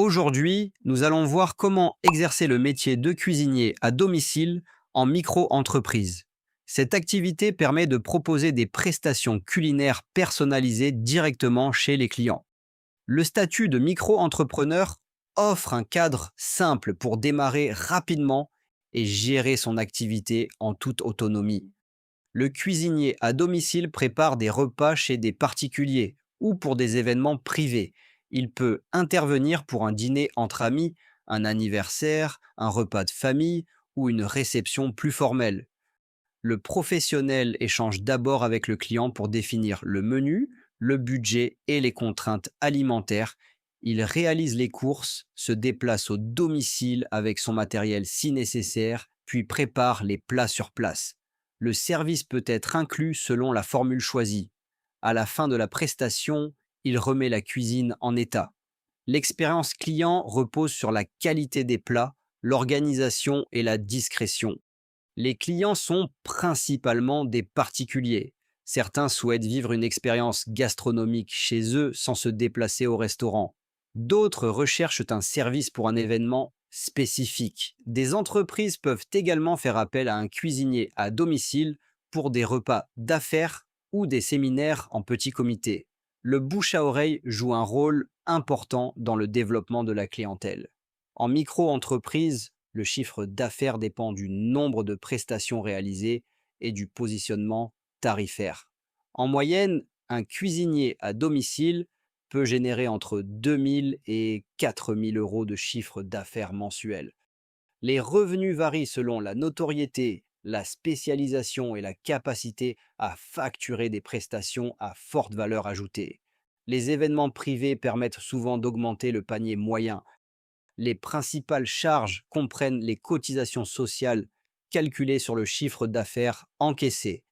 Aujourd'hui, nous allons voir comment exercer le métier de cuisinier à domicile en micro-entreprise. Cette activité permet de proposer des prestations culinaires personnalisées directement chez les clients. Le statut de micro-entrepreneur offre un cadre simple pour démarrer rapidement et gérer son activité en toute autonomie. Le cuisinier à domicile prépare des repas chez des particuliers ou pour des événements privés. Il peut intervenir pour un dîner entre amis, un anniversaire, un repas de famille ou une réception plus formelle. Le professionnel échange d'abord avec le client pour définir le menu, le budget et les contraintes alimentaires. Il réalise les courses, se déplace au domicile avec son matériel si nécessaire, puis prépare les plats sur place. Le service peut être inclus selon la formule choisie. À la fin de la prestation, il remet la cuisine en état. L'expérience client repose sur la qualité des plats, l'organisation et la discrétion. Les clients sont principalement des particuliers. Certains souhaitent vivre une expérience gastronomique chez eux sans se déplacer au restaurant. D'autres recherchent un service pour un événement spécifique. Des entreprises peuvent également faire appel à un cuisinier à domicile pour des repas d'affaires ou des séminaires en petit comité. Le bouche à oreille joue un rôle important dans le développement de la clientèle. En micro-entreprise, le chiffre d'affaires dépend du nombre de prestations réalisées et du positionnement tarifaire. En moyenne, un cuisinier à domicile peut générer entre 2 000 et 4 000 euros de chiffre d'affaires mensuel. Les revenus varient selon la notoriété, la spécialisation et la capacité à facturer des prestations à forte valeur ajoutée. Les événements privés permettent souvent d'augmenter le panier moyen. Les principales charges comprennent les cotisations sociales calculées sur le chiffre d'affaires encaissé.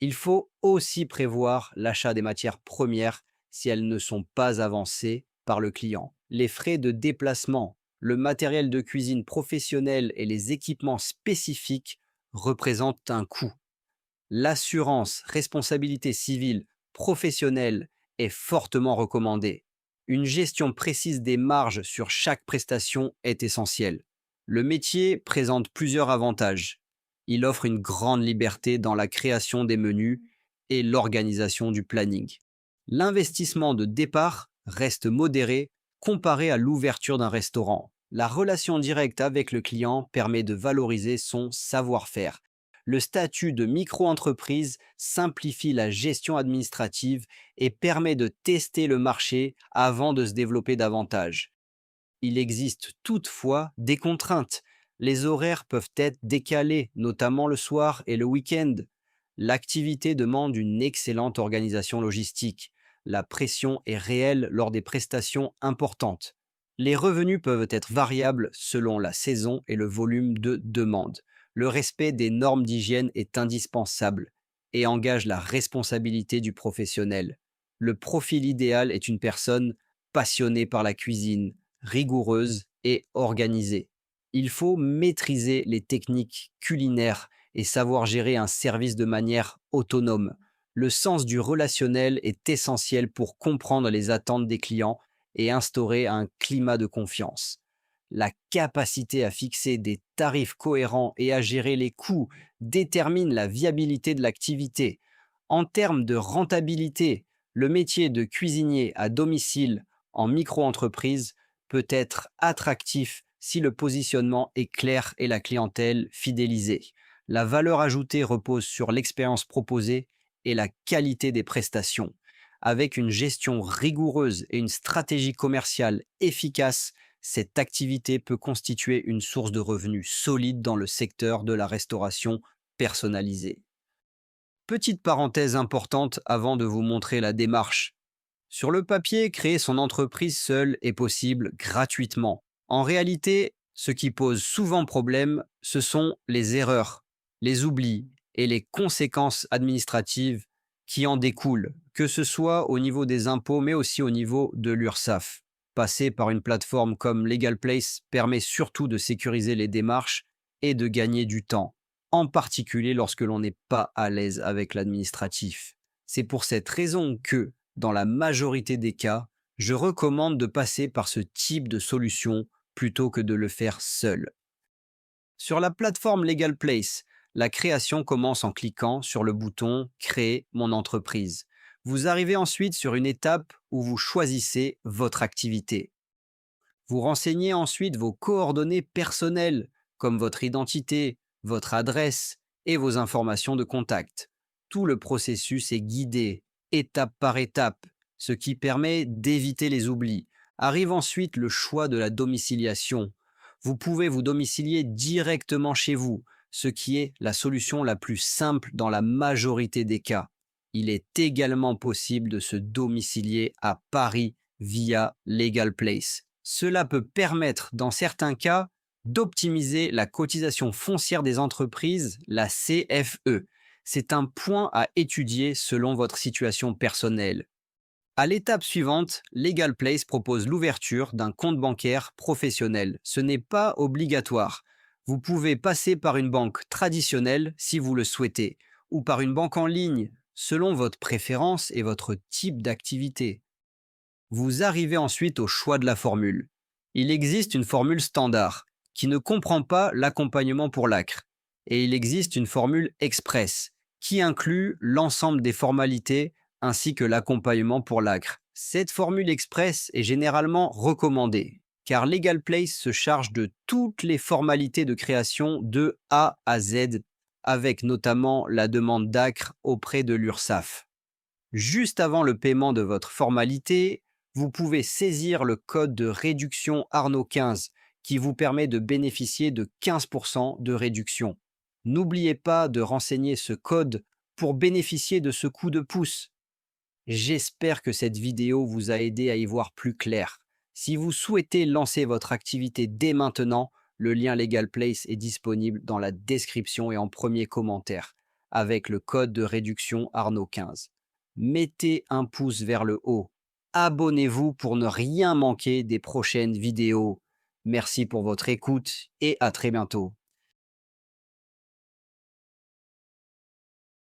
Il faut aussi prévoir l'achat des matières premières si elles ne sont pas avancées par le client. Les frais de déplacement, le matériel de cuisine professionnel et les équipements spécifiques représentent un coût. L'assurance responsabilité civile professionnelle est fortement recommandée. Une gestion précise des marges sur chaque prestation est essentielle. Le métier présente plusieurs avantages. Il offre une grande liberté dans la création des menus et l'organisation du planning. L'investissement de départ reste modéré comparé à l'ouverture d'un restaurant. La relation directe avec le client permet de valoriser son savoir-faire. Le statut de micro-entreprise simplifie la gestion administrative et permet de tester le marché avant de se développer davantage. Il existe toutefois des contraintes. Les horaires peuvent être décalés, notamment le soir et le week-end. L'activité demande une excellente organisation logistique. La pression est réelle lors des prestations importantes. Les revenus peuvent être variables selon la saison et le volume de demande. Le respect des normes d'hygiène est indispensable et engage la responsabilité du professionnel. Le profil idéal est une personne passionnée par la cuisine, rigoureuse et organisée. Il faut maîtriser les techniques culinaires et savoir gérer un service de manière autonome. Le sens du relationnel est essentiel pour comprendre les attentes des clients et instaurer un climat de confiance. La capacité à fixer des tarifs cohérents et à gérer les coûts détermine la viabilité de l'activité. En termes de rentabilité, le métier de cuisinier à domicile en micro-entreprise peut être attractif si le positionnement est clair et la clientèle fidélisée. La valeur ajoutée repose sur l'expérience proposée et la qualité des prestations. Avec une gestion rigoureuse et une stratégie commerciale efficace, cette activité peut constituer une source de revenus solide dans le secteur de la restauration personnalisée. Petite parenthèse importante avant de vous montrer la démarche. Sur le papier, créer son entreprise seule est possible gratuitement. En réalité, ce qui pose souvent problème, ce sont les erreurs, les oublis et les conséquences administratives qui en découlent, que ce soit au niveau des impôts, mais aussi au niveau de l'URSSAF. Passer par une plateforme comme Legal Place permet surtout de sécuriser les démarches et de gagner du temps, en particulier lorsque l'on n'est pas à l'aise avec l'administratif. C'est pour cette raison que, dans la majorité des cas, Je recommande de passer par ce type de solution plutôt que de le faire seul. Sur la plateforme Legal Place, la création commence en cliquant sur le bouton Créer mon entreprise. Vous arrivez ensuite sur une étape où vous choisissez votre activité. Vous renseignez ensuite vos coordonnées personnelles, comme votre identité, votre adresse et vos informations de contact. Tout le processus est guidé, étape par étape, ce qui permet d'éviter les oublis. Arrive ensuite le choix de la domiciliation. Vous pouvez vous domicilier directement chez vous, ce qui est la solution la plus simple dans la majorité des cas. Il est également possible de se domicilier à Paris via Legal Place. Cela peut permettre, dans certains cas, d'optimiser la cotisation foncière des entreprises, la CFE. C'est un point à étudier selon votre situation personnelle. À l'étape suivante, Legal Place propose l'ouverture d'un compte bancaire professionnel. Ce n'est pas obligatoire. Vous pouvez passer par une banque traditionnelle si vous le souhaitez, ou par une banque en ligne, selon votre préférence et votre type d'activité. Vous arrivez ensuite au choix de la formule. Il existe une formule standard qui ne comprend pas l'accompagnement pour l'ACRE et il existe une formule express qui inclut l'ensemble des formalités ainsi que l'accompagnement pour l'ACRE. Cette formule express est généralement recommandée car Legal Place se charge de toutes les formalités de création de A à Z avec notamment la demande d'ACRE auprès de l'URSSAF. Juste avant le paiement de votre formalité, vous pouvez saisir le code de réduction Arnaud 15 qui vous permet de bénéficier de 15% de réduction. N'oubliez pas de renseigner ce code pour bénéficier de ce coup de pouce. J'espère que cette vidéo vous a aidé à y voir plus clair. Si vous souhaitez lancer votre activité dès maintenant, le lien Legal Place est disponible dans la description et en premier commentaire avec le code de réduction Arnaud 15. Mettez un pouce vers le haut. Abonnez-vous pour ne rien manquer des prochaines vidéos. Merci pour votre écoute et à très bientôt.